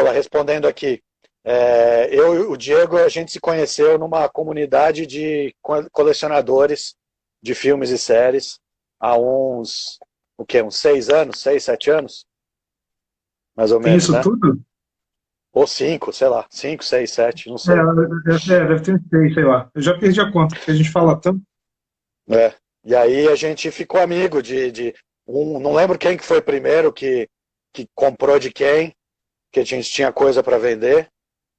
Paula, respondendo aqui. Eu e o Diego, a gente se conheceu numa comunidade de colecionadores de filmes e séries há uns 6 anos, 6, 7 anos, mais ou Tem menos, isso né? tudo? Ou 5, sei lá, 5, 6, 7, não É, sei. deve ter uns três, sei lá. Eu já perdi a conta, porque a gente fala tanto. É. E aí a gente ficou amigo não lembro quem que foi primeiro que comprou de quem, que a gente tinha coisa para vender,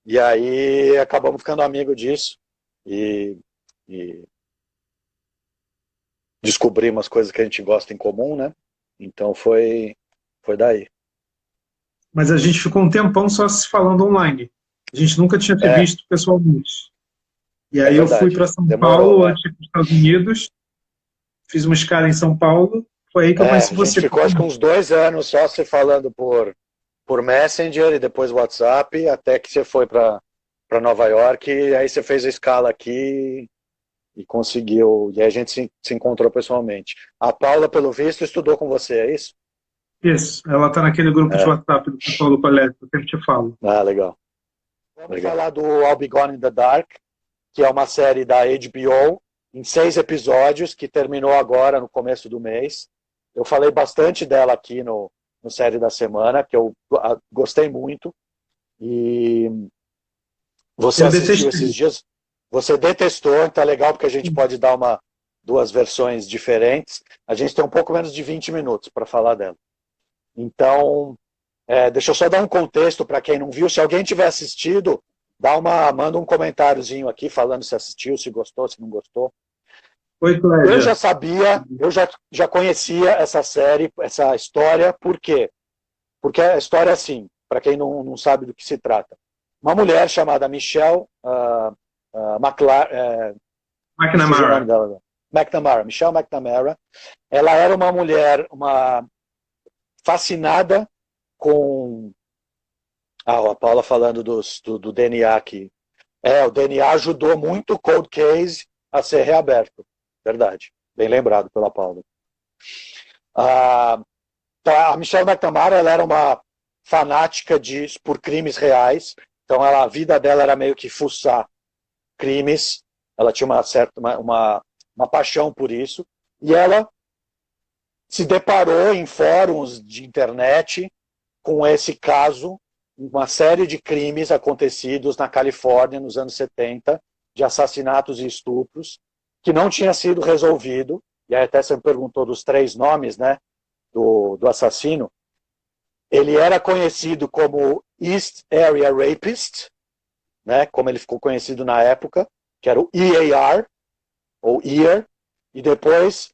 e aí acabamos ficando amigo disso e, e descobrimos as coisas que a gente gosta em comum, né? Então foi daí. Mas a gente ficou um tempão só se falando online. A gente nunca tinha se É, visto pessoalmente. E é aí eu fui verdade. para São Demorou, Paulo é. antes de ir para os Estados Unidos, fiz uma escala em São Paulo, foi aí que eu conheci A gente você. ficou acho que uns 2 anos só se falando por Messenger e depois WhatsApp, até que você foi para Nova York, e aí você fez a escala aqui e conseguiu, e aí a gente se encontrou pessoalmente. A Paula, pelo visto, estudou com você, é isso? Isso, ela está naquele grupo de É. WhatsApp do pessoal do colégio, que eu sempre te falo. Ah, legal. Vamos falar do I'll Be Gone in the Dark, que é uma série da HBO, em 6 episódios, que terminou agora no começo do mês. Eu falei bastante dela aqui no Série da Semana, que eu gostei muito. E você Eu assistiu esses detestei. dias? Você detestou, então é legal porque a gente pode dar duas versões diferentes. A gente tem um pouco menos de 20 minutos para falar dela. Então, deixa eu só dar um contexto para quem não viu. Se alguém tiver assistido, manda um comentáriozinho aqui falando se assistiu, se gostou, se não gostou. Oi, Eu já Clédia. sabia, eu já conhecia essa série, essa história, por quê? Porque a história é assim, para quem não sabe do que se trata. Uma mulher chamada Michelle esqueci o nome McNamara. dela, Michelle McNamara. Ela era uma mulher, fascinada com a Paula falando do DNA aqui. O DNA ajudou muito o Cold Case a ser reaberto. Verdade. Bem lembrado pela Paula. A Michelle McNamara, ela era uma fanática por crimes reais. Então a vida dela era meio que fuçar crimes. Ela tinha uma paixão por isso. E ela se deparou em fóruns de internet com esse caso, uma série de crimes acontecidos na Califórnia nos anos 70, de assassinatos e estupros, que não tinha sido resolvido. E aí até você me perguntou dos 3 nomes, né, do assassino. Ele era conhecido como East Area Rapist, né, como ele ficou conhecido na época, que era o EAR, ou EAR, e depois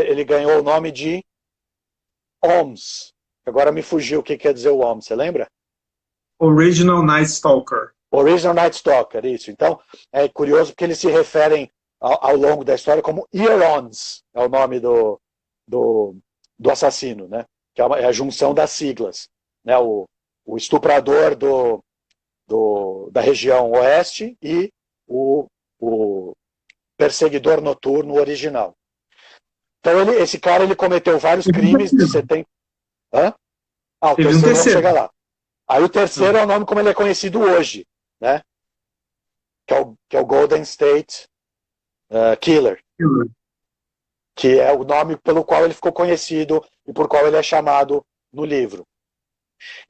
ele ganhou o nome de OMS. Agora me fugiu o que quer dizer o OMS, você lembra? Original Night Stalker. Original Night Stalker, isso. Então, é curioso porque eles se referem ao longo da história como Earons, é o nome do assassino, né? Que é a junção das siglas. Né? O estuprador da região oeste e o perseguidor noturno original. Então, esse cara ele cometeu vários Teve um crimes de terceiro. 70. Hã? O Teve um terceiro, vamos terceiro. chegar lá. Aí o Ah. terceiro é o nome como ele é conhecido hoje, né? Que é o Golden State Killer, que é o nome pelo qual ele ficou conhecido e por qual ele é chamado no livro.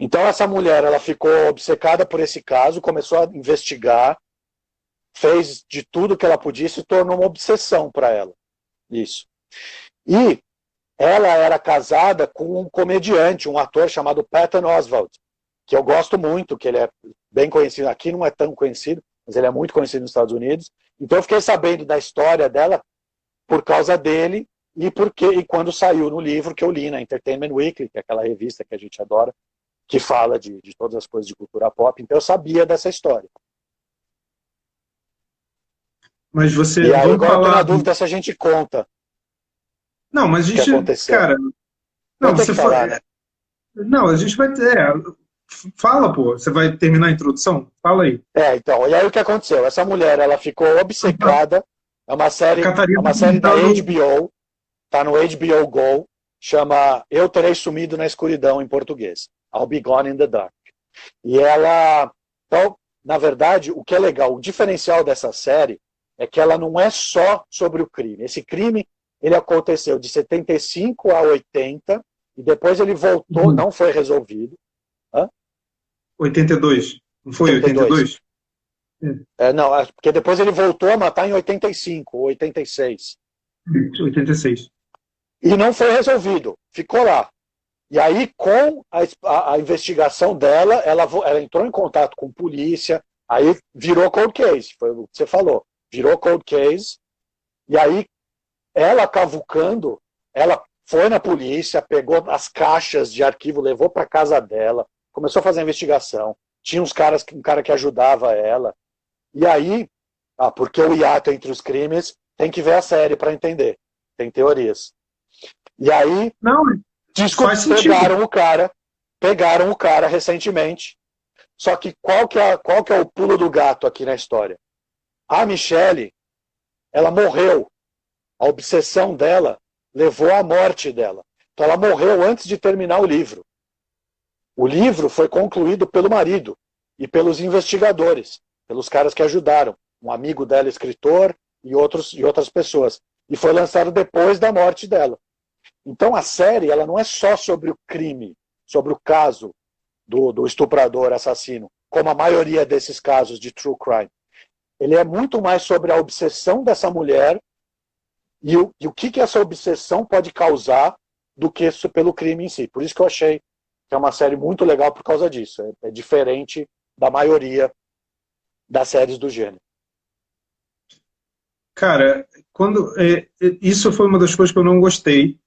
Então essa mulher, ela ficou obcecada por esse caso, começou a investigar, fez de tudo que ela podia e se tornou uma obsessão para ela. Isso. E ela era casada com um comediante, um ator chamado Patton Oswalt, que eu gosto muito, que ele é bem conhecido, aqui não é tão conhecido, mas ele é muito conhecido nos Estados Unidos. Então eu fiquei sabendo da história dela por causa dele e quando saiu no livro que eu li na Entertainment Weekly, que é aquela revista que a gente adora, que fala de todas as coisas de cultura pop. Então eu sabia dessa história. Mas você, E aí vamos agora eu estou falar. na dúvida se a gente conta Não, mas a o que gente, aconteceu. cara, Não não, tem que você falar, né? não, a gente vai ter. Fala, pô, você vai terminar a introdução? Fala aí. Então, e aí o que aconteceu? Essa mulher, ela ficou obcecada, é uma A série, é Catarina uma tá série da tentando. HBO, tá no HBO Go, chama Eu Terei Sumido na Escuridão em português. I'll Be Gone in the Dark. E ela... Então, na verdade, o que é legal, o diferencial dessa série é que ela não é só sobre o crime. Esse crime, ele aconteceu de 75 a 80, e depois ele voltou, não foi resolvido. 82. Não foi 82? Não, porque depois ele voltou a matar em 85 ou 86. 86. E não foi resolvido, ficou lá. E aí, com a investigação dela, ela entrou em contato com polícia, aí virou cold case, foi o que você falou. Virou cold case, e aí ela cavucando, ela foi na polícia, pegou as caixas de arquivo, levou para casa dela, começou a fazer a investigação. Tinha um cara que ajudava ela. E aí, porque o hiato entre os crimes, tem que ver a série para entender. Tem teorias. E aí, pegaram o cara recentemente. Só que qual que é o pulo do gato aqui na história? A Michelle, ela morreu. A obsessão dela levou à morte dela. Então ela morreu antes de terminar o livro. O livro foi concluído pelo marido e pelos investigadores, pelos caras que ajudaram. Um amigo dela, escritor, e outras pessoas. E foi lançado depois da morte dela. Então a série, ela não é só sobre o crime, sobre o caso do estuprador assassino, como a maioria desses casos de true crime. Ele é muito mais sobre a obsessão dessa mulher e o que essa obsessão pode causar do que pelo crime em si. Por isso que eu achei que é uma série muito legal por causa disso. É diferente da maioria das séries do gênero. Cara, isso foi uma das coisas que eu não gostei,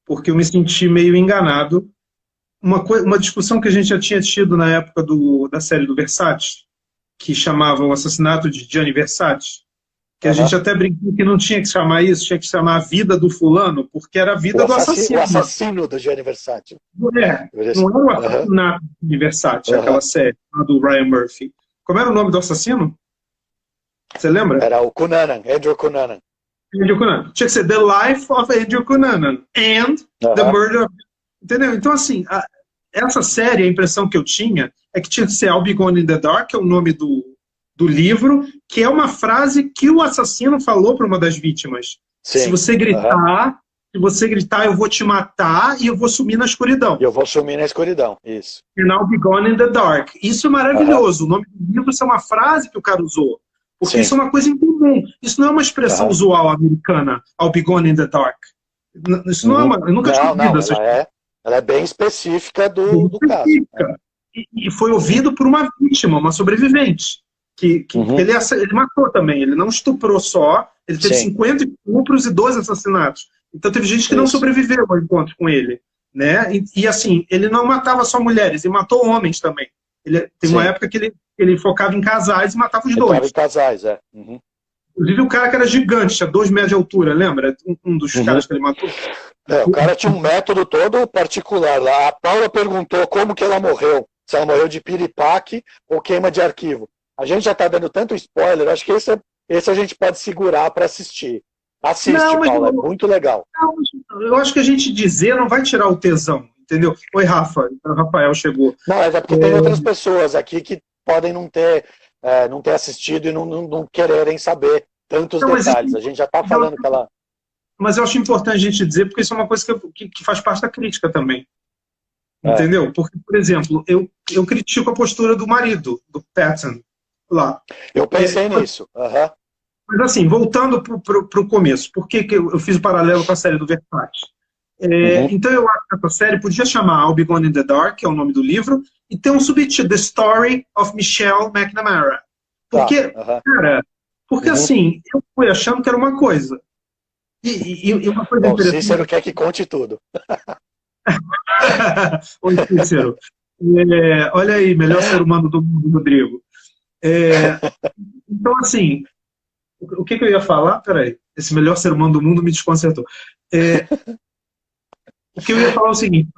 porque eu me senti meio enganado. Uma discussão que a gente já tinha tido na época da série do Versace, que chamava O Assassinato de Gianni Versace, que a gente até brincou que não tinha que chamar isso, tinha que chamar A Vida do Fulano, porque era a vida do assassino. O assassino do Gianni Versace. Não era o Assassinato de Versace, aquela série do Ryan Murphy. Como era o nome do assassino? Você lembra? Era o Cunanan, Andrew Cunanan. Andrew Cunanan. Tinha que ser The Life of Andrew Cunanan and The Murder of... Entendeu? Então, assim, essa série, a impressão que eu tinha é que tinha que ser I'll Be Gone in the Dark, que é o nome do livro, que é uma frase que o assassino falou para uma das vítimas. Sim. Se você gritar, eu vou te matar e eu vou sumir na escuridão. Eu vou sumir na escuridão, isso. And I'll be gone in the dark. Isso é maravilhoso. O nome do livro, isso é uma frase que o cara usou. Porque isso é uma coisa incomum. Isso não é uma expressão usual americana, I'll be gone in the dark. Isso não é uma... Eu nunca tinha ouvido essa expressão. Ela é bem específica do caso. E foi ouvido por uma vítima, uma sobrevivente. Ele matou também, ele não estuprou só, ele teve 50 estupros e 12 assassinatos. Então teve gente que não sobreviveu ao encontro com ele. Né? E assim, ele não matava só mulheres, ele matou homens também. Tem uma época que ele focava em casais e matava os dois. Focava em casais, Inclusive o cara que era gigante, tinha 2 metros de altura, lembra? Um dos caras que ele matou. O cara tinha um método todo particular lá. A Paula perguntou como que ela morreu. Se ela morreu de piripaque ou queima de arquivo. A gente já está dando tanto spoiler, acho que esse a gente pode segurar para assistir. Assiste, Paula, é muito legal. Eu acho que a gente dizer não vai tirar o tesão, entendeu? Oi, Rafa, o Rafael chegou. Não, é porque tem outras pessoas aqui que podem não ter assistido e não quererem saber tantos detalhes. A gente já está falando que ela... Mas eu acho importante a gente dizer, porque isso é uma coisa que faz parte da crítica também. Entendeu? Porque, por exemplo, eu critico a postura do marido, do Patton, lá. Eu pensei nisso. Mas assim, voltando para o começo, por que eu fiz o paralelo com a série do Versace? Então eu acho que essa série podia chamar I'll Be Gone in the Dark, que é o nome do livro, e ter um subtítulo, The Story of Michelle McNamara. Porque, assim, eu fui achando que era uma coisa. E uma coisa interessante... O Cícero quer que conte tudo. Oi, Cícero. Olha aí, melhor ser humano do mundo, Rodrigo. Então, assim, o que eu ia falar? Peraí, esse melhor ser humano do mundo me desconcertou. O que eu ia falar é o seguinte,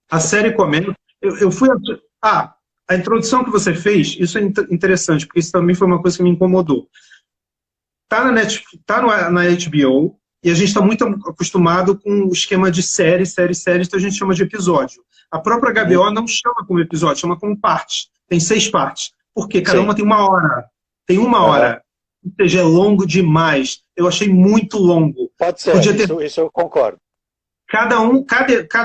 a série começa, eu fui... a introdução que você fez, isso é interessante, porque isso também foi uma coisa que me incomodou. Tá na HBO, e a gente está muito acostumado com o esquema de série, então a gente chama de episódio. A própria HBO não chama como episódio, chama como parte. Tem 6 partes. Porque cada uma tem 1 hora. Tem 1 hora. Ou seja, é longo demais. Eu achei muito longo. Pode ser, isso eu concordo. Cada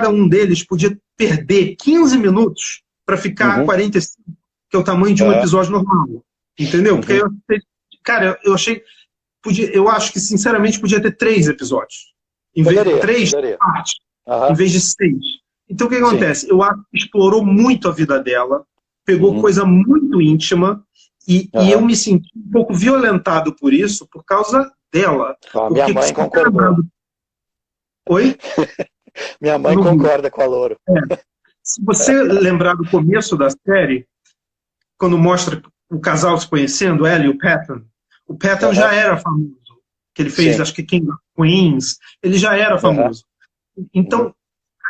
um deles podia perder 15 minutos para ficar 45, que é o tamanho de um episódio normal. Entendeu? Porque eu achei. Eu acho que, sinceramente, podia ter 3 episódios. Em vez de 3 partes, em vez de 6. Então, o que acontece? Eu acho que explorou muito a vida dela, pegou coisa muito íntima, e eu me senti um pouco violentado por isso, por causa dela. Minha mãe concordou. Oi? Minha mãe concorda com a Louro. Se você lembrar do começo da série, quando mostra o casal se conhecendo, ela e o Patton já era famoso. Que ele fez, acho que King of Queens, ele já era famoso. Então,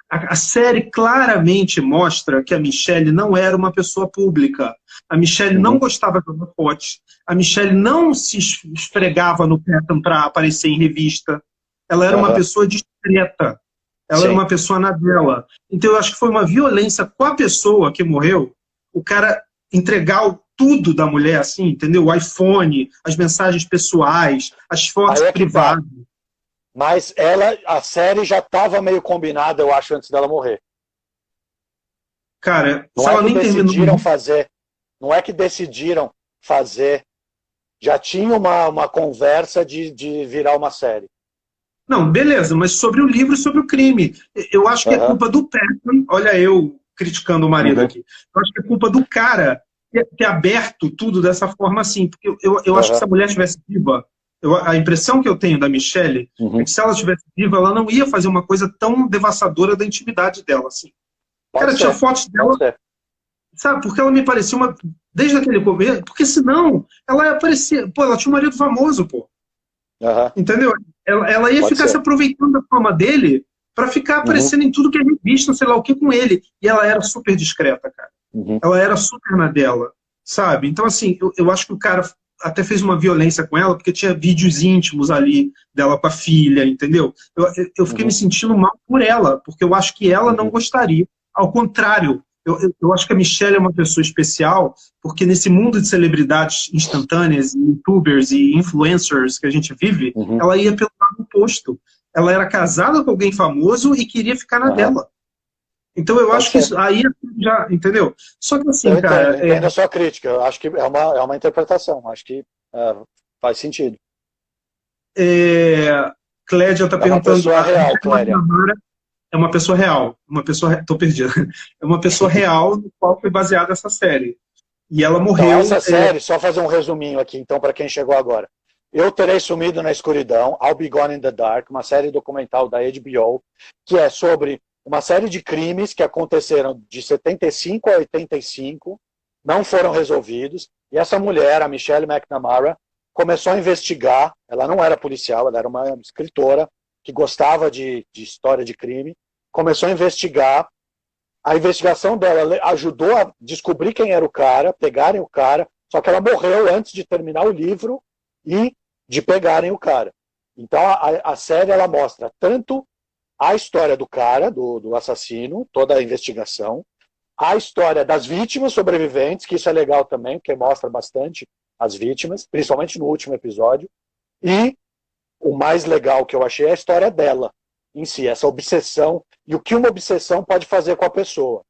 a série claramente mostra que a Michelle não era uma pessoa pública. A Michelle não gostava de holofote. A Michelle não se esfregava no Patton para aparecer em revista. Ela era uma pessoa discreta. Ela era uma pessoa na dela. Então, eu acho que foi uma violência com a pessoa que morreu, o cara entregar tudo da mulher, assim, entendeu? O iPhone, as mensagens pessoais, as fotos privadas. Mas a série já estava meio combinada, eu acho, antes dela morrer. Cara, não é que decidiram fazer. Não é que decidiram fazer. Já tinha uma conversa de virar uma série. Não, beleza, mas sobre o livro e sobre o crime. Eu acho que é culpa do Patton. Olha eu criticando o marido aqui. Eu acho que é culpa do cara ter aberto tudo dessa forma assim. Porque eu acho que se a mulher estivesse viva, a impressão que eu tenho da Michelle é que se ela estivesse viva, ela não ia fazer uma coisa tão devastadora da intimidade dela. Assim. Cara, tinha fotos dela, sabe? Porque ela me parecia uma... Desde aquele começo, porque senão ela ia aparecer... Pô, ela tinha um marido famoso, pô. Entendeu? Ela ia ficar se aproveitando da fama dele pra ficar aparecendo em tudo que é revista, sei lá o que, com ele. E ela era super discreta, cara. Ela era super na dela, sabe? Então, assim, eu acho que o cara até fez uma violência com ela, porque tinha vídeos íntimos ali dela com a filha, entendeu? Eu fiquei me sentindo mal por ela, porque eu acho que ela não gostaria. Ao contrário, eu acho que a Michelle é uma pessoa especial, porque nesse mundo de celebridades instantâneas, youtubers e influencers que a gente vive, ela ia pelo lado oposto. Ela era casada com alguém famoso e queria ficar na dela. Então eu acho que isso aí já, entendeu? Só que assim, cara... Eu entendo a sua crítica, eu acho que é uma interpretação, acho que faz sentido. Clédia está perguntando... É uma pessoa real, Clédia. É uma pessoa real, tô perdida. É uma pessoa real no qual foi baseada essa série. E ela morreu... Então, essa série, só fazer um resuminho aqui, então, para quem chegou agora. Eu Terei Sumido na Escuridão, I'll Be Gone in the Dark, uma série documental da HBO, que é sobre uma série de crimes que aconteceram de 75 a 85, não foram resolvidos, e essa mulher, a Michelle McNamara, começou a investigar. Ela não era policial, ela era uma escritora que gostava de história de crime, começou a investigar. A investigação dela ajudou a descobrir quem era o cara, pegarem o cara, só que ela morreu antes de terminar o livro e de pegarem o cara. Então a série ela mostra tanto a história do cara, do assassino, toda a investigação, a história das vítimas sobreviventes, que isso é legal também, porque mostra bastante as vítimas, principalmente no último episódio, e o mais legal que eu achei é a história dela em si, essa obsessão, e o que uma obsessão pode fazer com a pessoa.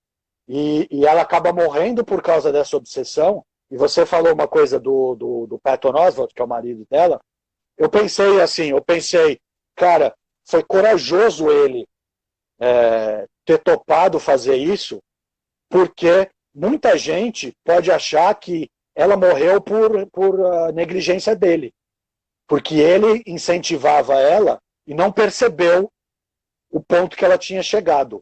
E ela acaba morrendo por causa dessa obsessão, e você falou uma coisa do Patton Oswalt, que é o marido dela, eu pensei, cara, foi corajoso ele ter topado fazer isso, porque muita gente pode achar que ela morreu por negligência dele, porque ele incentivava ela e não percebeu o ponto que ela tinha chegado.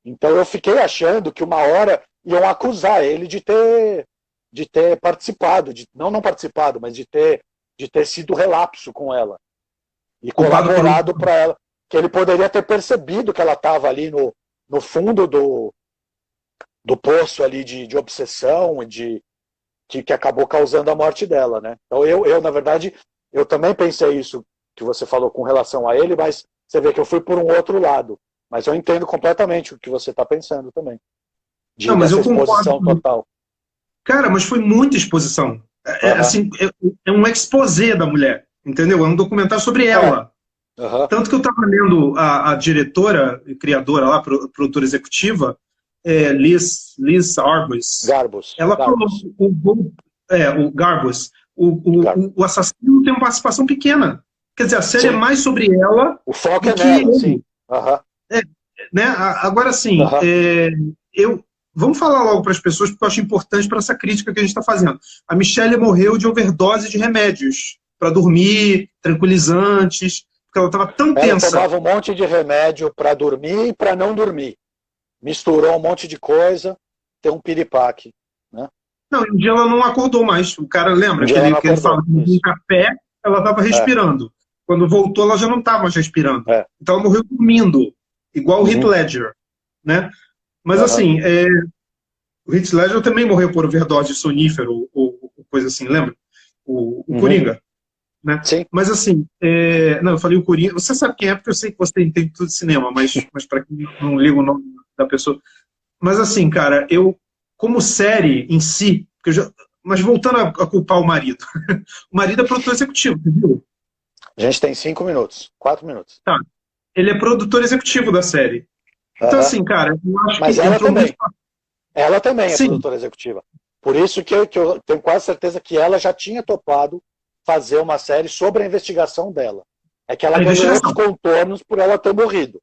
Então eu fiquei achando que uma hora iam acusar ele de ter participado, não participado, mas de ter sido relapso com ela e colaborado para ela, que ele poderia ter percebido que ela estava ali no fundo do poço ali de obsessão, que acabou causando a morte dela, né? Então eu, na verdade, eu também pensei isso que você falou com relação a ele, mas você vê que eu fui por um outro lado. Mas eu entendo completamente o que você está pensando também. Não, mas eu concordo. Exposição total. Cara, mas foi muita exposição. Assim, é um exposé da mulher, entendeu? É um documentário sobre ela. Tanto que eu estava lendo a diretora e criadora lá, produtora executiva, Liz Arbus. Ela falou, o Garbus, o assassino tem uma participação pequena. Quer dizer, a série é mais sobre ela. O foco é nela, sim. Né? Agora, sim, vamos falar logo para as pessoas, porque eu acho importante para essa crítica que a gente está fazendo. A Michelle morreu de overdose de remédios para dormir, tranquilizantes, porque ela estava tão tensa. Ela tomava um monte de remédio para dormir e para não dormir. Misturou um monte de coisa, tem um piripaque. Né? Não, um dia ela não acordou mais. O cara lembra que ele fala que em café ela estava respirando. Quando voltou, ela já não estava mais respirando. Então ela morreu dormindo, igual o Heath Ledger. Né? Mas assim, o Heath Ledger também morreu por overdose de sonífero ou coisa assim, lembra? O Coringa. Né? Sim. Mas assim, não, eu falei o Coringa, você sabe quem é, porque eu sei que você entende tudo de cinema, mas para quem não liga o nome da pessoa. Mas assim, cara, eu, como série em si, mas voltando a culpar o marido, o marido é produtor executivo, viu? A gente tem 5 minutos, 4 minutos. Tá. Ele é produtor executivo da série. Então assim, cara, eu acho mas que ela também. Ela também é Sim. produtora executiva. Por isso que eu tenho quase certeza que ela já tinha topado fazer uma série sobre a investigação dela. É que ela ganhou outros contornos por ela ter morrido.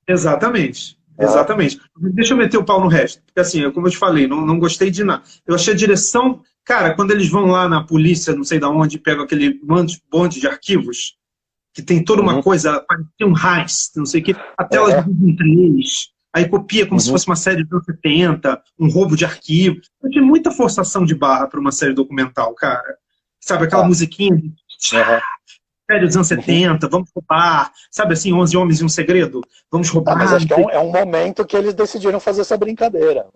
Exatamente. Exatamente. Deixa eu meter o pau no resto. Porque assim, como eu te falei, não gostei de nada. Eu achei a direção... Cara, quando eles vão lá na polícia, não sei de onde, pegam aquele bonde de arquivos, que tem toda uma coisa, tem um heist, não sei o quê, a tela divide em 3, aí copia como se fosse uma série dos anos 70, um roubo de arquivo. Eu tinha muita forçação de barra para uma série documental, cara. Sabe, aquela musiquinha de série dos anos 70, vamos roubar, sabe assim, 11 Homens e um Segredo? Vamos roubar. Mas acho que é um momento que eles decidiram fazer essa brincadeira.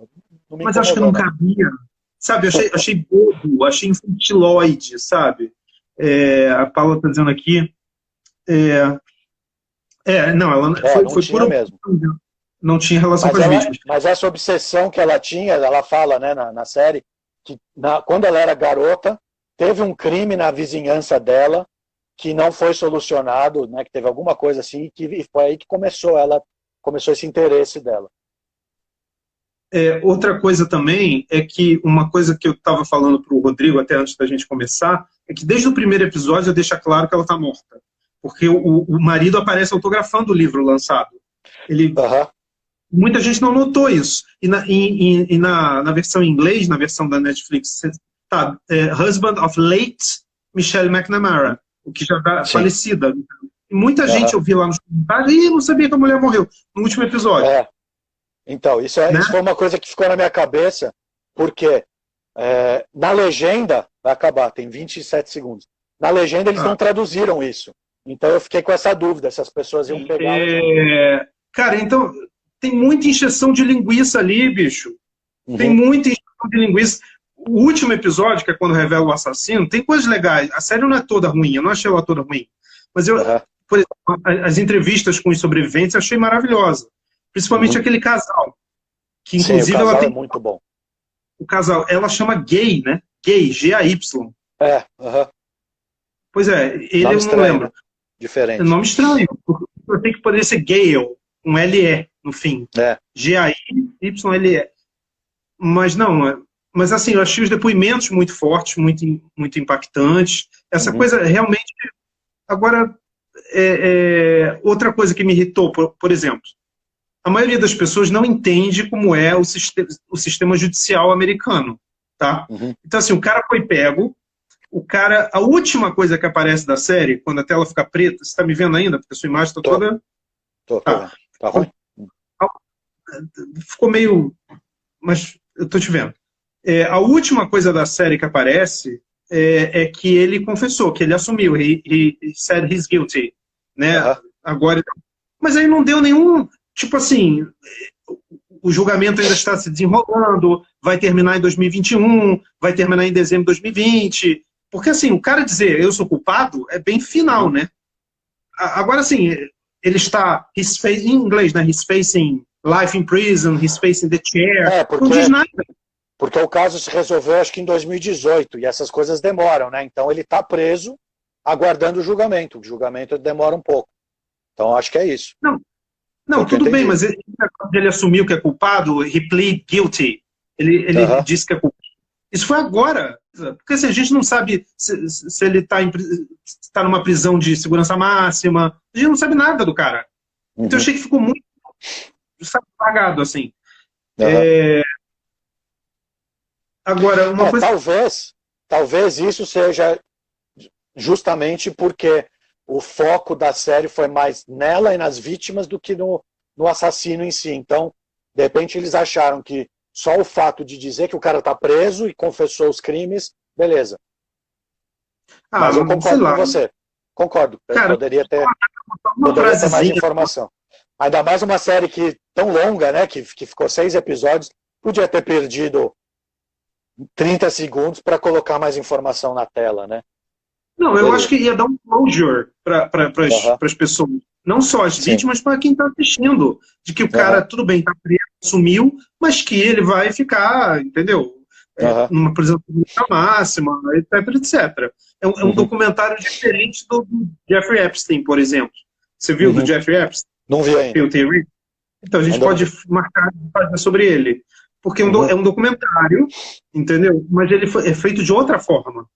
Mas acho que não cabia. Sabe, achei bobo, achei infantiloide, sabe? A Paula está dizendo aqui. Não, ela foi pura mesmo. Não tinha relação com as vítimas. Mas essa obsessão que ela tinha, ela fala, né, na série, que quando ela era garota, teve um crime na vizinhança dela que não foi solucionado, né, que teve alguma coisa assim, e foi aí que começou esse interesse dela. Outra coisa também é que uma coisa que eu estava falando para o Rodrigo até antes da gente começar, é que desde o primeiro episódio eu deixo claro que ela está morta. Porque o marido aparece autografando o livro lançado. Muita gente não notou isso. E na versão em inglês, na versão da Netflix, tá, Husband of Late Michelle McNamara, o que já está falecida. E muita gente ouviu lá nos comentários e não sabia que a mulher morreu no último episódio. Então, isso foi uma coisa que ficou na minha cabeça, porque na legenda, vai acabar, tem 27 segundos. Na legenda eles não traduziram isso. Então eu fiquei com essa dúvida, se as pessoas iam pegar. Cara, então, tem muita encheção de linguiça ali, bicho. Tem muita encheção de linguiça. O último episódio, que é quando revela o assassino, tem coisas legais. A série não é toda ruim, eu não achei ela toda ruim. Mas por exemplo, as entrevistas com os sobreviventes eu achei maravilhosa. Principalmente aquele casal. Que inclusive o casal ela tem. É muito bom. O casal, ela chama Gay, né? Gay, G-A-Y. Pois é, ele eu não lembro. Diferente. É nome estranho. Tem que poder ser Gale, um L-E no fim. G-A-Y-L-E. Mas não, mas assim, eu achei os depoimentos muito fortes, muito impactantes. Essa coisa realmente. Agora, outra coisa que me irritou, por exemplo, a maioria das pessoas não entende como é o sistema judicial americano, tá? Então, assim, o cara foi pego, a última coisa que aparece da série, quando a tela fica preta, você está me vendo ainda? Porque a sua imagem está toda... Tá ruim? Ficou meio... Mas eu tô te vendo. A última coisa da série que aparece é que ele confessou, que ele assumiu, he said he's guilty, né? Agora... Mas aí não deu nenhum... Tipo assim, o julgamento ainda está se desenrolando, vai terminar em 2021, vai terminar em dezembro de 2020. Porque assim, o cara dizer eu sou culpado é bem final, né? Agora assim, ele está, em inglês, né? He's facing life in prison, he's facing the chair. Não diz nada. Porque o caso se resolveu, acho que em 2018, e essas coisas demoram, né? Então ele está preso, aguardando o julgamento. O julgamento demora um pouco. Então acho que é isso. Não, tudo bem, mas ele assumiu que é culpado, he plead guilty. Ele disse que é culpado. Isso foi agora. Porque assim, a gente não sabe se ele está numa prisão de segurança máxima. A gente não sabe nada do cara. Então eu achei que ficou muito apagado, assim. Agora, uma coisa... Talvez isso seja justamente porque o foco da série foi mais nela e nas vítimas do que no assassino em si. Então, de repente, eles acharam que só o fato de dizer que o cara está preso e confessou os crimes, beleza. Mas eu concordo com você. Concordo. Cara, poderia ter mais informação. Ainda mais uma série tão longa, né? Que ficou 6 episódios, podia ter perdido 30 segundos para colocar mais informação na tela, né? Não, eu acho que ia dar um closure para as pessoas. Não só as vítimas, para quem está assistindo. De que o cara, tudo bem, está preso, sumiu, mas que ele vai ficar, entendeu? Numa prisão máxima, etc, etc. É um documentário diferente do Jeffrey Epstein, por exemplo. Você viu do Jeffrey Epstein? Não vi ainda. Então a gente pode marcar e fazer sobre ele. Porque é um documentário, entendeu? Mas ele é feito de outra forma.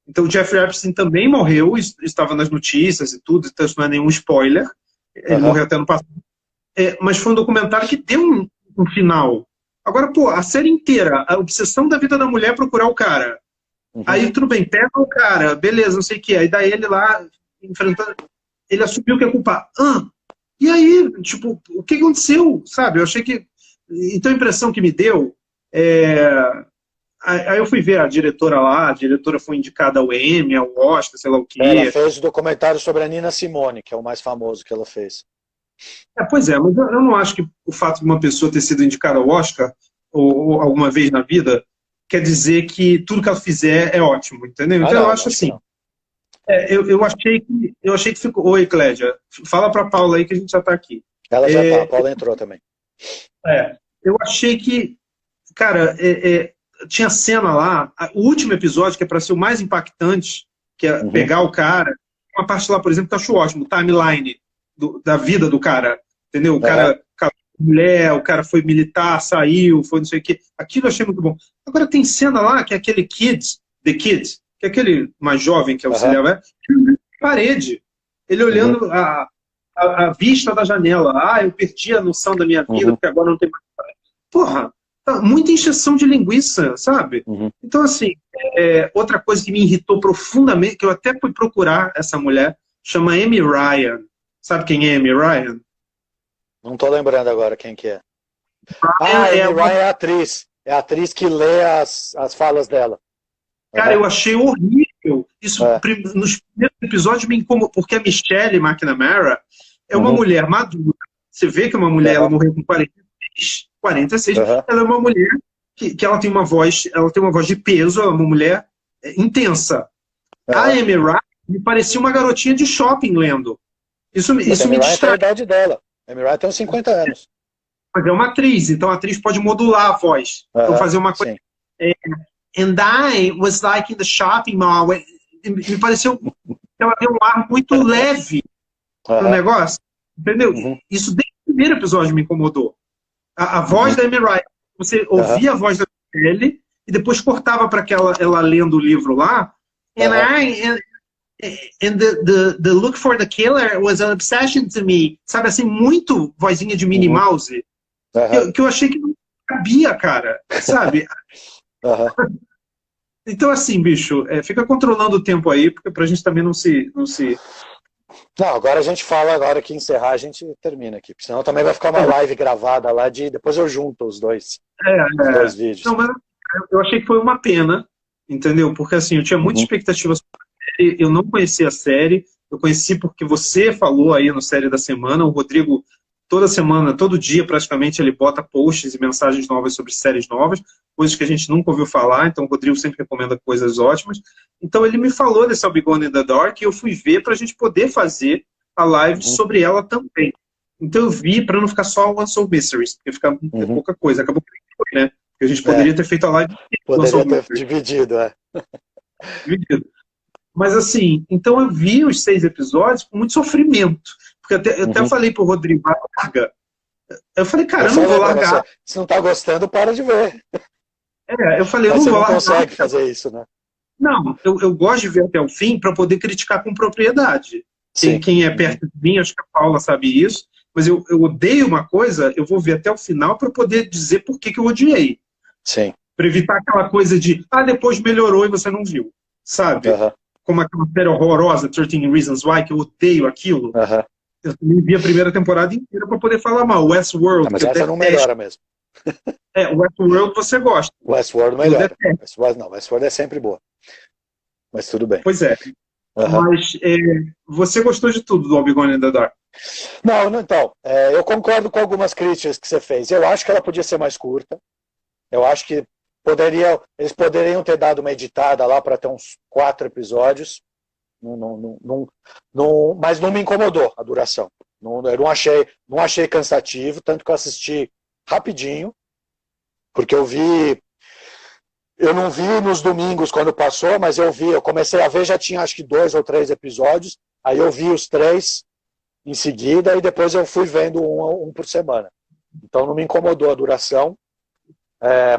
Então o Jeffrey Epstein também morreu, estava nas notícias e tudo, então isso não é nenhum spoiler. Ele morreu até no passado. Mas foi um documentário que deu um final. Agora, pô, a série inteira, a obsessão da vida da mulher é procurar o cara. Aí tudo bem, pega o cara, beleza, não sei o que. Aí daí ele lá, enfrentando, ele assumiu que é culpado. E aí, tipo, o que aconteceu, sabe? Eu achei que... Então a impressão que me deu aí eu fui ver a diretora lá, a diretora foi indicada ao Emmy, ao Oscar, sei lá o quê. Ela fez o documentário sobre a Nina Simone, que é o mais famoso que ela fez. Pois é, mas eu não acho que o fato de uma pessoa ter sido indicada ao Oscar, ou alguma vez na vida, quer dizer que tudo que ela fizer é ótimo, entendeu? Então eu acho assim. Eu achei que ficou... Oi, Clédia, fala pra Paula aí que a gente já tá aqui. Ela já tá, a Paula entrou também. Eu achei que, cara, tinha cena lá, o último episódio, que é para ser o mais impactante, que é pegar o cara, uma parte lá, por exemplo, que eu acho ótimo, o timeline da vida do cara, entendeu? O cara, mulher, o cara foi militar, saiu, foi não sei o quê. Aquilo eu achei muito bom. Agora tem cena lá, que é aquele The Kid, que é aquele mais jovem que é o auxiliar, parede, ele olhando a vista da janela. Eu perdi a noção da minha vida, porque agora não tem mais... Porra, muita encheção de linguiça, sabe? Então, assim, outra coisa que me irritou profundamente, que eu até fui procurar essa mulher, chama Amy Ryan. Sabe quem é Amy Ryan? Não tô lembrando agora quem que é. Amy Ryan é a atriz. É a atriz que lê as falas dela. Cara, eu achei horrível. Isso, nos primeiros episódios, me incomodou, porque a Michelle McNamara é uma mulher madura. Você vê que é uma mulher, ela morreu com 46. Ela é uma mulher que ela tem uma voz de peso, ela é uma mulher intensa. A Amy Ryan me parecia uma garotinha de shopping lendo. Isso me distrai. É a idade dela. A Amy Ryan tem uns 50 anos. Mas é uma atriz, então a atriz pode modular a voz. Então fazer uma coisa... And I was like in the shopping mall. Me pareceu que ela deu um ar muito leve no negócio. Entendeu? Isso desde o primeiro episódio me incomodou. A voz da Amy Ryan. Você ouvia a voz dele e depois cortava para ela lendo o livro lá. And the look for the killer was an obsession to me. Sabe assim, muito vozinha de Minnie Mouse. Que eu achei que não cabia, cara. Sabe? Então, assim, bicho, fica controlando o tempo aí, porque pra gente também não se... Não, agora a gente fala, agora que encerrar, a gente termina aqui. Senão também vai ficar uma live gravada lá depois eu junto os dois vídeos. Não, mas eu achei que foi uma pena, entendeu? Porque assim, eu tinha muita expectativa sobre a série, eu não conhecia a série, eu conheci porque você falou aí no Série da Semana, o Rodrigo, toda semana, todo dia praticamente, ele bota posts e mensagens novas sobre séries novas, coisas que a gente nunca ouviu falar, então o Rodrigo sempre recomenda coisas ótimas. Então ele me falou desse I'll Be Gone in the Dark e eu fui ver para a gente poder fazer a live sobre ela também. Então eu vi para não ficar só Unsolved Mysteries, porque fica pouca coisa. Acabou que foi, né? Porque a gente poderia ter feito a live poderia ter dividido, dividido. Mas assim, então eu vi os 6 episódios com muito sofrimento. Porque eu até falei pro Rodrigo, larga. Eu falei, cara, eu não vou largar. Se não tá gostando, para de ver. Eu falei, eu Mas não vou largar. Você não consegue fazer isso, né? Não, eu gosto de ver até o fim para poder criticar com propriedade. Quem é perto de mim, acho que a Paula sabe isso, mas eu odeio uma coisa, eu vou ver até o final para poder dizer por que eu odiei. Sim. Para evitar aquela coisa de, depois melhorou e você não viu. Sabe? Como aquela série horrorosa, 13 Reasons Why, que eu odeio aquilo. Eu também vi a primeira temporada inteira para poder falar mal. Westworld. Mas essa não melhora mesmo. Westworld você gosta. Westworld melhora. Westworld é sempre boa. Mas tudo bem. Pois é. Mas você gostou de tudo do Albion in the Dark? Não, então. Eu concordo com algumas críticas que você fez. Eu acho que ela podia ser mais curta. Eu acho que eles poderiam ter dado uma editada lá para ter uns 4 episódios. Mas não me incomodou a duração. Eu não achei cansativo, tanto que eu assisti rapidinho, porque eu não vi nos domingos quando passou, mas eu comecei a ver, já tinha acho que 2 ou 3 episódios, aí eu vi os 3 em seguida e depois eu fui vendo um por semana. Então não me incomodou a duração,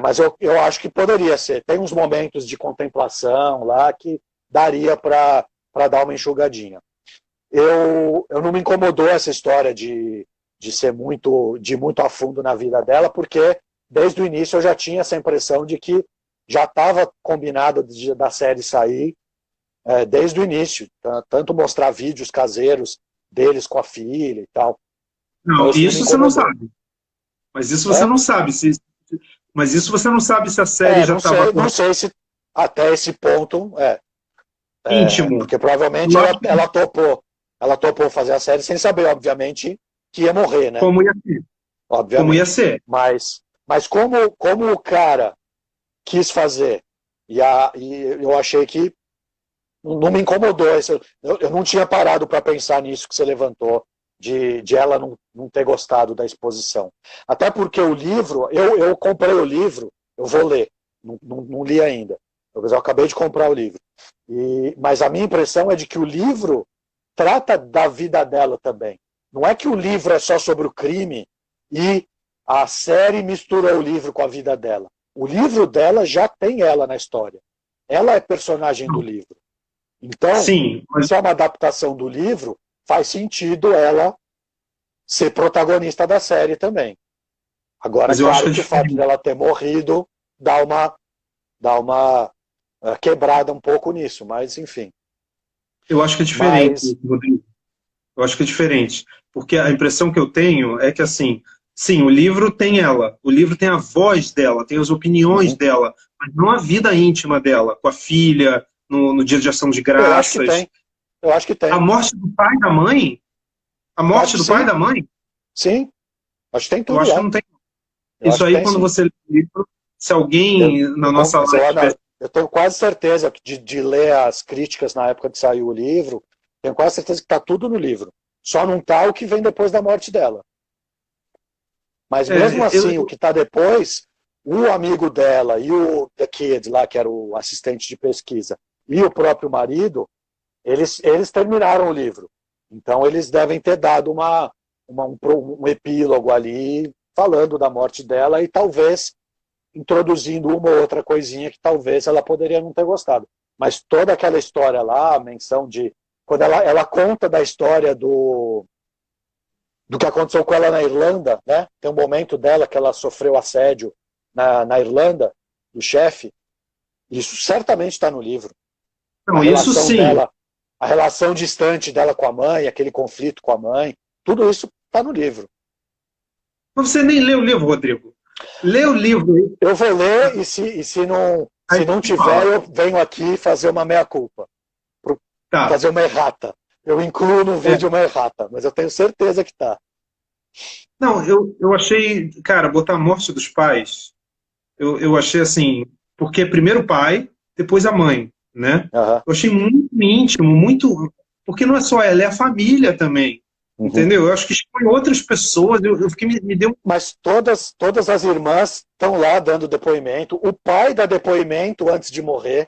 mas eu acho que poderia ser. Tem uns momentos de contemplação lá que daria para dar uma enxugadinha. Eu não me incomodou essa história de ser muito a fundo na vida dela, porque desde o início eu já tinha essa impressão de que já estava combinado da série sair desde o início, tanto mostrar vídeos caseiros deles com a filha e tal. Não, então, isso você não sabe. Mas isso você não sabe. Mas isso você não sabe se a série já estava... Não sei se até esse ponto íntimo. Porque provavelmente ela topou fazer a série sem saber, obviamente, que ia morrer, né? Como ia ser. Obviamente. Como ia ser. Mas como o cara quis fazer, e eu achei que não me incomodou. Eu não tinha parado para pensar nisso que você levantou, de ela não ter gostado da exposição. Até porque o livro, eu comprei o livro, eu vou ler, não li ainda. Eu acabei de comprar o livro. Mas a minha impressão é de que o livro trata da vida dela também. Não é que o livro é só sobre o crime e a série misturou o livro com a vida dela. O livro dela já tem ela na história. Ela é personagem do livro. Então, se é uma adaptação do livro, faz sentido ela ser protagonista da série também. Agora, claro que o fato dela ter morrido dá uma quebrada um pouco nisso, mas enfim. Eu acho que é diferente, Rodrigo. Eu acho que é diferente. Porque a impressão que eu tenho é que, assim, sim, o livro tem ela, o livro tem a voz dela, tem as opiniões dela, mas não a vida íntima dela, com a filha, no dia de ação de graças. Eu acho que tem. A morte do pai e da mãe? A morte do pai e da mãe? Sim. Acho que tem tudo. Eu acho que não tem. Isso aí, quando você lê o livro, se alguém na nossa live... Eu tenho quase certeza de ler as críticas na época que saiu o livro, tenho quase certeza que está tudo no livro. Só não está o que vem depois da morte dela. Mas mesmo assim, o que está depois, o amigo dela e o The Kid, lá, que era o assistente de pesquisa, e o próprio marido, eles terminaram o livro. Então eles devem ter dado um epílogo ali, falando da morte dela e talvez introduzindo uma ou outra coisinha que talvez ela poderia não ter gostado. Mas toda aquela história lá, a menção de... Quando ela conta da história do que aconteceu com ela na Irlanda, né? Tem um momento dela que ela sofreu assédio na Irlanda, do chefe. Isso certamente está no livro. Não, isso sim. A relação distante dela com a mãe, aquele conflito com a mãe, tudo isso está no livro. Mas você nem leu o livro, Rodrigo. Lê o livro aí. Eu vou ler e se não tiver, eu venho aqui fazer uma meia-culpa. Fazer uma errata. Eu incluo no vídeo uma errata, mas eu tenho certeza que tá. Não, eu achei, cara, botar a morte dos pais, eu achei assim, porque primeiro o pai, depois a mãe, né? Eu achei muito íntimo, muito... Porque não é só ela, é a família também. Entendeu? Eu acho que expõe outras pessoas, eu fiquei, me deu... Mas todas as irmãs estão lá dando depoimento, o pai dá depoimento antes de morrer.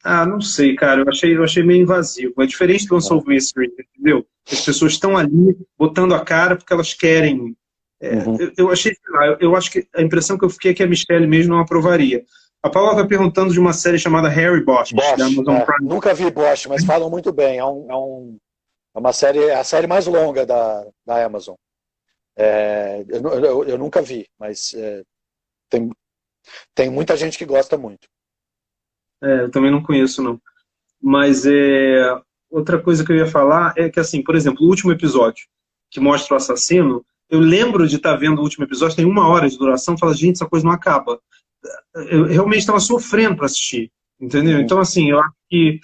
Ah, não sei, cara, eu achei meio invasivo. É diferente do Unsolved Mystery, entendeu? As pessoas estão ali botando a cara porque elas querem. Eu achei, sei lá, eu acho que a impressão que eu fiquei é que a Michelle mesmo não aprovaria. A Paula está perguntando de uma série chamada Harry Bosch, da Amazon Prime. Nunca vi Bosch, mas falam muito bem. É uma série, é a série mais longa da Amazon. Eu nunca vi, mas tem muita gente que gosta muito. Eu também não conheço, não. Mas outra coisa que eu ia falar é que, assim, por exemplo, o último episódio, que mostra o assassino, eu lembro de estar vendo o último episódio, tem 1 hora de duração, e falo, gente, essa coisa não acaba. Eu realmente estava sofrendo para assistir, entendeu? Então, assim, eu acho que...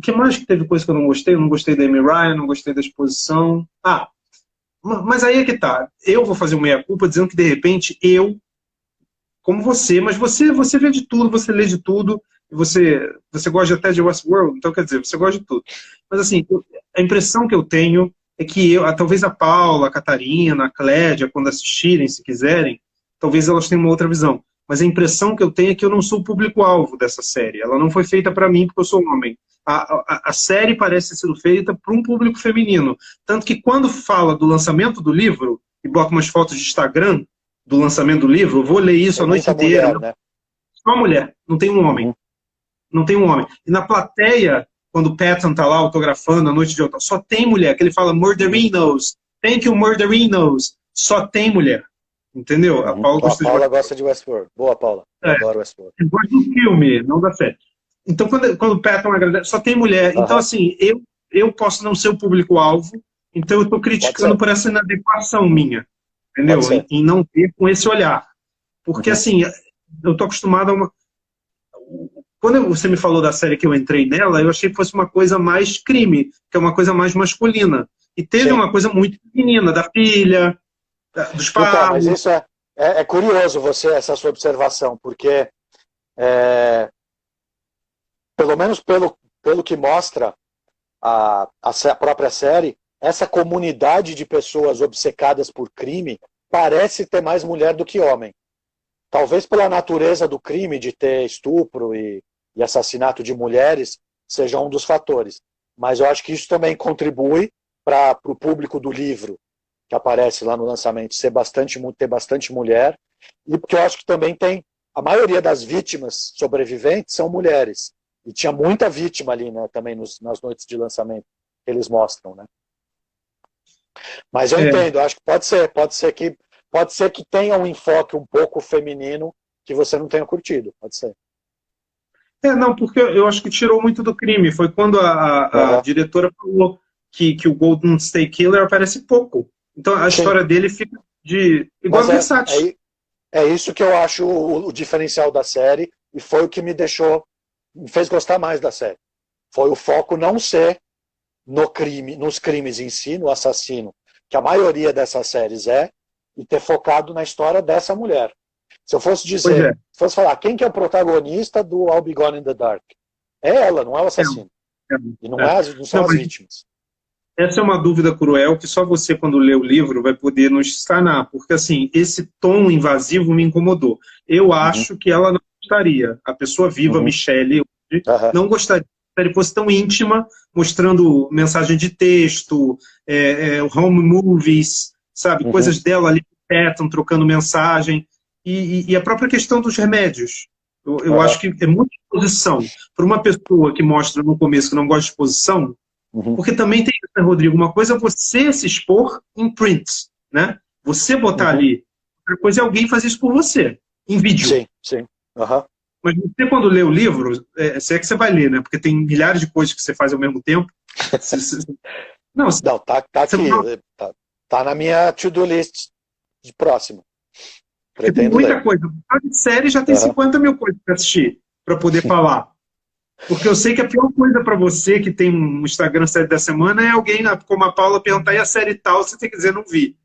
que mais que teve coisa que eu não gostei? Eu não gostei da Amy Ryan, não gostei da exposição. Mas aí é que tá. Eu vou fazer uma meia-culpa dizendo que, de repente, como você, mas você vê de tudo, você lê de tudo, você gosta até de Westworld, então quer dizer, você gosta de tudo. Mas assim, a impressão que eu tenho é que talvez a Paula, a Catarina, a Clédia, quando assistirem, se quiserem, talvez elas tenham uma outra visão. Mas a impressão que eu tenho é que eu não sou o público-alvo dessa série. Ela não foi feita para mim porque eu sou homem. A série parece ter sido feita para um público feminino. Tanto que quando fala do lançamento do livro, e bota umas fotos de Instagram do lançamento do livro, eu vou ler isso a noite inteira. Mulher, né? Só mulher, não tem um homem. Não tem um homem. E na plateia, quando o Patton tá lá autografando a noite de outono, só tem mulher, que ele fala Murderinos, thank you Murderinos, só tem mulher. Entendeu? A Paula gosta de Westworld. Boa, Paula. Eu adoro Westworld. Eu gosto do filme, não da série. Então, quando o Patton agradece, só tem mulher. Então, assim, eu posso não ser o público-alvo, então eu estou criticando por essa inadequação minha. Entendeu? Em não ver com esse olhar. Porque, assim, eu estou acostumado a uma... Quando você me falou da série que eu entrei nela, eu achei que fosse uma coisa mais crime, que é uma coisa mais masculina. E teve uma coisa muito feminina, da filha, dos pais. Então, mas isso é curioso, essa sua observação, porque pelo menos pelo que mostra a própria série, essa comunidade de pessoas obcecadas por crime parece ter mais mulher do que homem. Talvez pela natureza do crime, de ter estupro e assassinato de mulheres, seja um dos fatores. Mas eu acho que isso também contribui para o público do livro, que aparece lá no lançamento, ter bastante mulher. E porque eu acho que também a maioria das vítimas sobreviventes são mulheres. E tinha muita vítima ali, né, também nas noites de lançamento que eles mostram, né? Mas eu entendo, acho que pode ser que tenha um enfoque um pouco feminino que você não tenha curtido, pode ser. Não, porque eu acho que tirou muito do crime. Foi quando a diretora falou que o Golden State Killer aparece pouco. Então a história dele fica igual a Versace. É isso que eu acho o diferencial da série, e foi o que me fez gostar mais da série. Foi o foco não ser nos crimes em si, no assassino, que a maioria dessas séries e ter focado na história dessa mulher. Se eu fosse dizer, se fosse falar, quem que é o protagonista do I'll Be Gone in the Dark? É ela, não é o assassino. E não são as vítimas. Essa é uma dúvida cruel que só você, quando lê o livro, vai poder nos sanar. Porque, assim, esse tom invasivo me incomodou. Eu acho que ela não gostaria. A pessoa viva, Michelle, não gostaria que a série fosse tão íntima, mostrando mensagem de texto, home movies, sabe? Coisas dela ali, trocando mensagem. E a própria questão dos remédios. Eu acho que é muita exposição. Para uma pessoa que mostra no começo que não gosta de exposição, porque também tem, né, Rodrigo, uma coisa é você se expor em prints, né? Você botar ali. Outra coisa é alguém fazer isso por você, em vídeo. Sim. Mas você, quando lê o livro, se é que você vai ler, né? Porque tem milhares de coisas que você faz ao mesmo tempo. Não, tá aqui. Tá na minha to-do list de próximo. Tem muita coisa. A série já tem 50 mil coisas para assistir, para poder falar. Porque eu sei que a pior coisa para você, que tem um Instagram série da semana, é alguém, como a Paula, perguntar, e a série tal, você tem que dizer, não vi.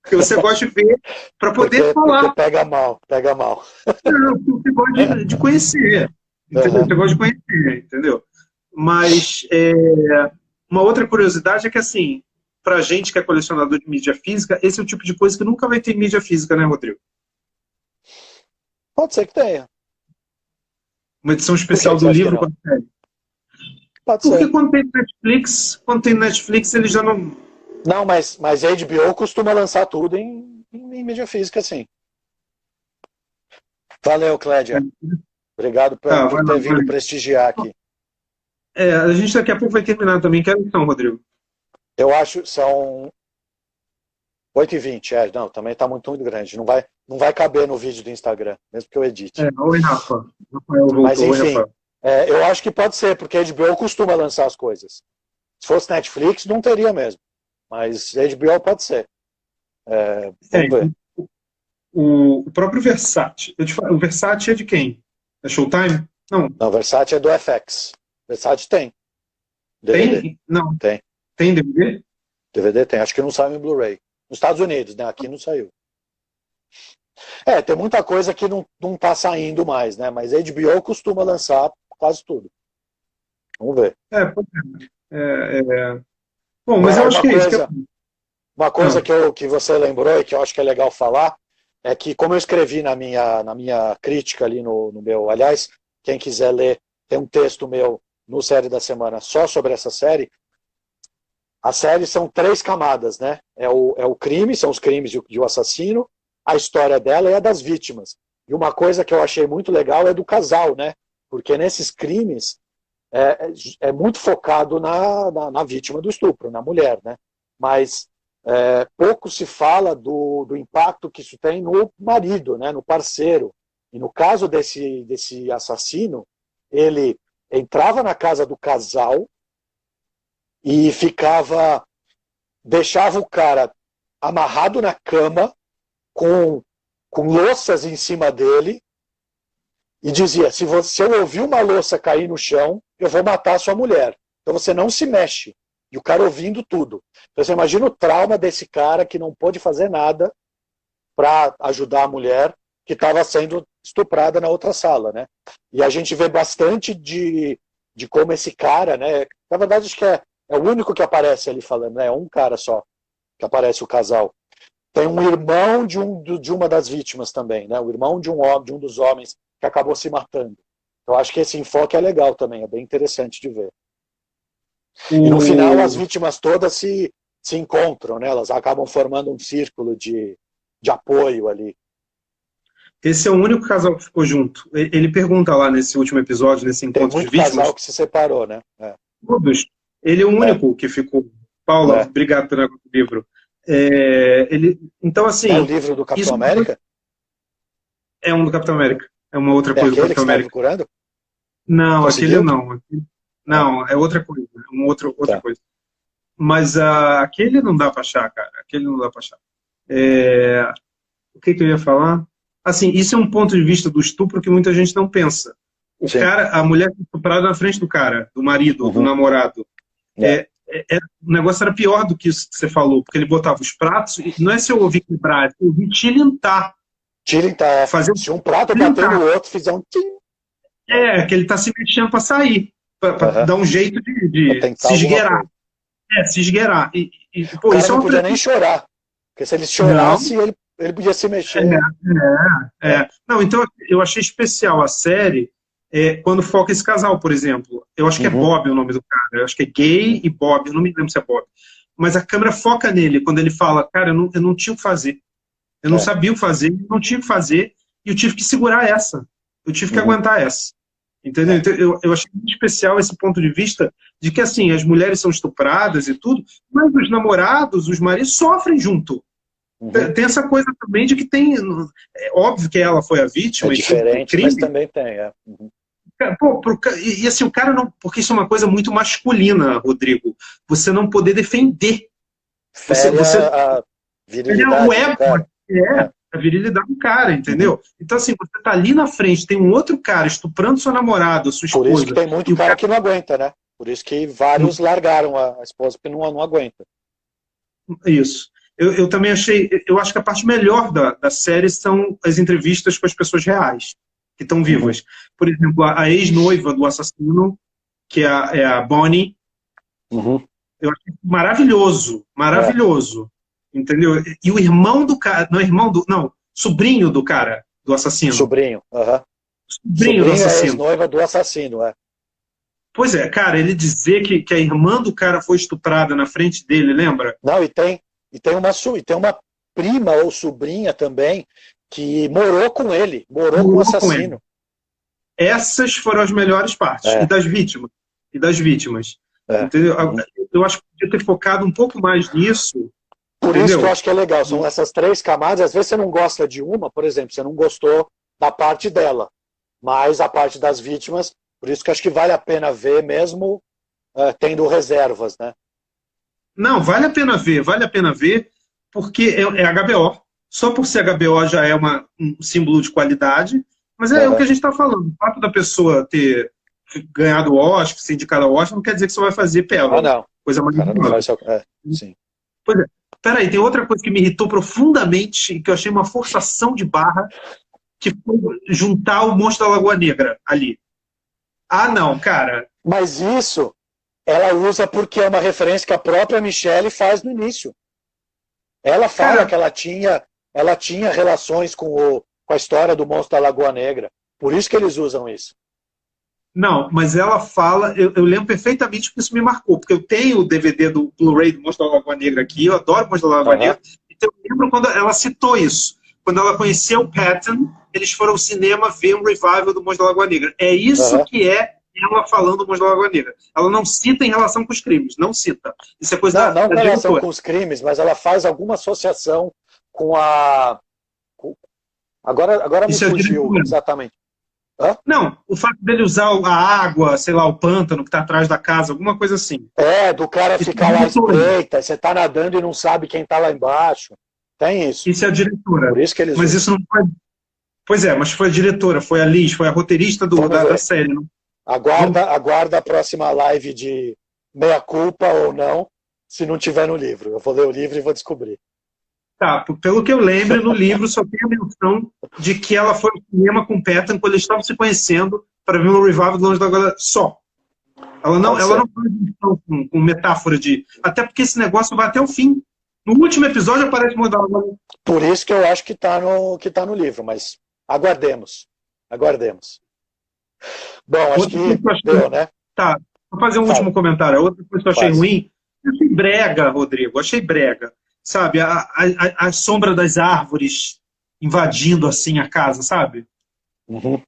Porque você gosta de ver para poder falar. Porque pega mal. Não, porque você gosta de conhecer. Entendeu? Você gosta de conhecer, entendeu? Mas uma outra curiosidade é que, assim, pra gente que é colecionador de mídia física, esse é o tipo de coisa que nunca vai ter em mídia física, né, Rodrigo? Pode ser que tenha. Uma edição Por que especial que você do acha que livro não? com a série. Pode Porque ser. quando tem Netflix, ele já não... Não, mas a HBO costuma lançar tudo em mídia física, sim. Valeu, Clédia. Obrigado Tá, por vai lá, ter vindo vai. prestigiar aqui. A gente daqui a pouco vai terminar também. Que edição, Rodrigo? Eu acho que são 8h20. Não, também está muito grande. Não vai caber no vídeo do Instagram, mesmo que eu edite. Oi, Rafa. Rafael Mas, voltou. Oi, enfim, Rafa. eu acho que pode ser, porque a HBO costuma lançar as coisas. Se fosse Netflix, não teria mesmo. Mas a HBO pode ser. Vamos ver. O próprio Versace. O Versace é de quem? É Showtime? Não. Não, Versace é do FX. Versace tem. DVD. Tem? Não. Tem. Tem DVD? DVD tem. Acho que não saiu em Blu-ray. Nos Estados Unidos, né? Aqui não saiu. Tem muita coisa que não tá saindo mais, né? Mas a HBO costuma lançar quase tudo. Vamos ver. Pode ser. Bom, mas eu acho que é isso. Uma coisa que você lembrou e que eu acho que é legal falar é que, como eu escrevi na minha crítica ali no meu... Aliás, quem quiser ler, tem um texto meu no Série da Semana só sobre essa série. A série são 3 camadas, né? É o crime, são os crimes de um assassino, a história dela e a das vítimas. E uma coisa que eu achei muito legal é do casal, né? Porque nesses crimes é muito focado na vítima do estupro, na mulher, né? Mas pouco se fala do impacto que isso tem no marido, né? No parceiro. E no caso desse assassino, ele entrava na casa do casal e deixava o cara amarrado na cama com louças em cima dele e dizia, se eu ouvir uma louça cair no chão, eu vou matar a sua mulher. Então você não se mexe. E o cara ouvindo tudo. Então você imagina o trauma desse cara que não pôde fazer nada para ajudar a mulher que estava sendo estuprada na outra sala, né? E a gente vê bastante de como esse cara, né? Na verdade, acho que é o único que aparece ali falando, né? É um cara só que aparece o casal. Tem um irmão de uma das vítimas também, né? O irmão de um dos homens que acabou se matando. Eu acho que esse enfoque é legal também, é bem interessante de ver. E no final as vítimas todas se encontram, né? Elas acabam formando um círculo de apoio ali. Esse é o único casal que ficou junto. Ele pergunta lá nesse último episódio, nesse encontro de vítimas. Tem muito casal que se separou, né? Todos. Ele é o único que ficou. Paula, obrigado pelo livro. Então, assim... É o livro do Capitão América? É um do Capitão América. É uma outra coisa do Capitão América. Procurando? Não, aquele não. Não, é outra coisa. Outra coisa. Mas aquele não dá pra achar, cara. Aquele não dá pra achar. O que eu ia falar? Assim, isso é um ponto de vista do estupro que muita gente não pensa. A mulher estuprada na frente do cara, do marido, do namorado. O negócio era pior do que isso que você falou, porque ele botava os pratos, e não é se eu ouvir quebrar, é se eu ouvir tilintar. Tilintar. Se um prato bater no outro, fizer um tim. Que ele tá se mexendo para sair, para dar um jeito de se esgueirar. Se esgueirar. O cara não podia nem chorar, porque se ele chorasse, ele podia se mexer. Não, então eu achei especial a série quando foca esse casal, por exemplo. Eu acho que é Bob o nome do cara. Eu acho que é Gay e Bob. Eu não me lembro se é Bob. Mas a câmera foca nele quando ele fala, cara, eu não tinha o que fazer. Eu não sabia o que fazer, eu não tinha o que fazer, e eu tive que segurar essa. Eu tive que aguentar essa. Entendeu? Então, eu achei muito especial esse ponto de vista de que, assim, as mulheres são estupradas e tudo, mas os namorados, os maridos sofrem junto. Tem essa coisa também de que tem... É óbvio que ela foi a vítima. É diferente, mas também tem, E assim, o cara não... Porque isso é uma coisa muito masculina, Rodrigo. Você não poder defender. A virilidade o ego, a virilidade do cara, entendeu? Então, assim, você tá ali na frente, tem um outro cara estuprando sua namorada, sua esposa. Por isso que tem muito cara que não aguenta, né? Por isso que vários largaram a esposa porque não aguenta. Isso. Eu também achei... Eu acho que a parte melhor da série são as entrevistas com as pessoas reais, que estão vivas. Por exemplo, a ex-noiva do assassino que é a Bonnie. Uhum. Eu achei maravilhoso, maravilhoso. Entendeu? E o irmão do cara, não, sobrinho do cara, do assassino. Sobrinho. Uhum. Sobrinho do Sobrinho é assassino. ex-noiva do assassino, é. Pois é, cara, ele dizer que a irmã do cara foi estuprada na frente dele, lembra? Não, e tem uma prima ou sobrinha também que morou com ele, morou com o assassino. Essas foram as melhores partes. É. E das vítimas. É. Entendeu? Eu acho que podia ter focado um pouco mais nisso. Por entendeu? isso que eu acho que é legal. São essas 3 camadas. Às vezes você não gosta de uma, por exemplo, você não gostou da parte dela, mas a parte das vítimas. Por isso que eu acho que vale a pena ver mesmo tendo reservas, né? Não, vale a pena ver, porque é HBO. Só por ser HBO já é um símbolo de qualidade, mas é o que a gente está falando. O fato da pessoa ter ganhado o Oscar, ser indicada ao Oscar, não quer dizer que você vai fazer pérola. Não. Coisa mais Cara, não faz sim. Pois é. Peraí, tem outra coisa que me irritou profundamente e que eu achei uma forçação de barra, que foi juntar o Monstro da Lagoa Negra ali. Ah, não, cara. Mas isso ela usa porque é uma referência que a própria Michelle faz no início. Ela fala que ela tinha relações com a história do Monstro da Lagoa Negra. Por isso que eles usam isso. Não, mas ela fala, eu lembro perfeitamente porque isso me marcou, porque eu tenho o DVD do Blu-ray do Monstro da Lagoa Negra aqui, eu adoro o Monstro da Lagoa Negra, então eu lembro quando ela citou isso. Quando ela conheceu o Patton, eles foram ao cinema ver um revival do Monstro da Lagoa Negra. É isso que é ela falando do Monstro da Lagoa Negra. Ela não cita em relação com os crimes, não cita. Isso é coisa não da em relação diretora. com os crimes, mas ela faz alguma associação com a... Agora me fugiu exatamente. Não, o fato dele usar a água, sei lá, o pântano que está atrás da casa, alguma coisa assim. Do cara ficar lá espreita, você está nadando e não sabe quem está lá embaixo. Tem isso. Isso é a diretora. Por isso que eles mas usam. Isso não foi... Pois é, mas foi a diretora, foi a Liz, foi a roteirista da série. Não? Aguarda a próxima live de meia-culpa ou não, se não tiver no livro. Eu vou ler o livro e vou descobrir. Tá, pelo que eu lembro, no livro só tem a menção de que ela foi ao cinema com o Patton quando eles estavam se conhecendo para ver um revival do Longe da Glória só. Ela não faz menção com metáfora de... Até porque esse negócio vai até o fim. No último episódio aparece uma da... Por isso que eu acho que tá no livro, mas aguardemos. Bom, acho que deu, né? Tá, vou fazer um último comentário. Outra coisa que eu achei ruim, eu achei brega, Rodrigo, achei brega. Sabe, a sombra das árvores invadindo assim a casa, sabe? Uhum.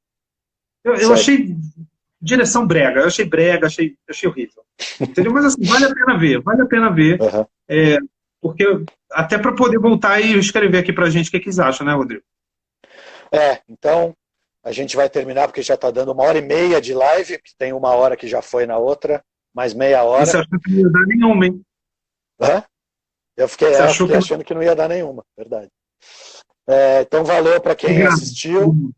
Eu achei direção brega, achei horrível. Entendeu? Mas assim, vale a pena ver. Uhum. Porque até para poder voltar e escrever aqui pra gente o que eles acham, né, Rodrigo? Então a gente vai terminar porque já está dando 1h30 de live, que tem 1 hora que já foi na outra, mais meia hora. Você achou que não ia dar nenhuma, hein? Eu fiquei achando que não ia dar nenhuma, verdade. Então valeu para quem assistiu.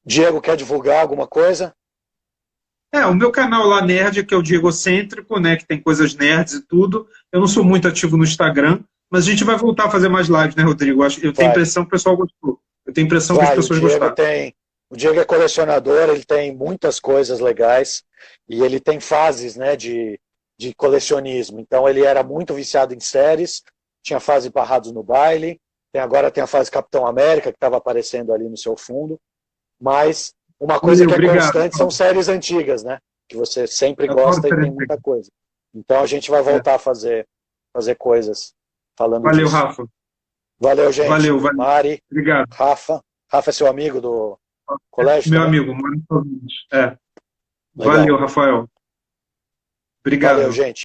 Diego, quer divulgar alguma coisa? O meu canal lá, Nerd, que é o Diego Cêntrico, né, que tem coisas nerds e tudo. Eu não sou muito ativo no Instagram, mas a gente vai voltar a fazer mais lives, né, Rodrigo? Eu tenho a impressão que o pessoal gostou. Eu tenho a impressão que as pessoas gostaram. O Diego é colecionador, ele tem muitas coisas legais e ele tem fases, né, de colecionismo. Então ele era muito viciado em séries, tinha fase Barrados no Baile, agora tem a fase Capitão América, que estava aparecendo ali no seu fundo. Mas uma coisa que é constante são séries antigas, né? Que você sempre gosta e tem muita coisa. Então a gente vai voltar a fazer coisas falando disso. Valeu, Rafa. Valeu, gente. Valeu. Mari. Obrigado. Rafa é seu amigo do colégio? Meu amigo, mora em Valeu, Rafael. Obrigado. Valeu, gente.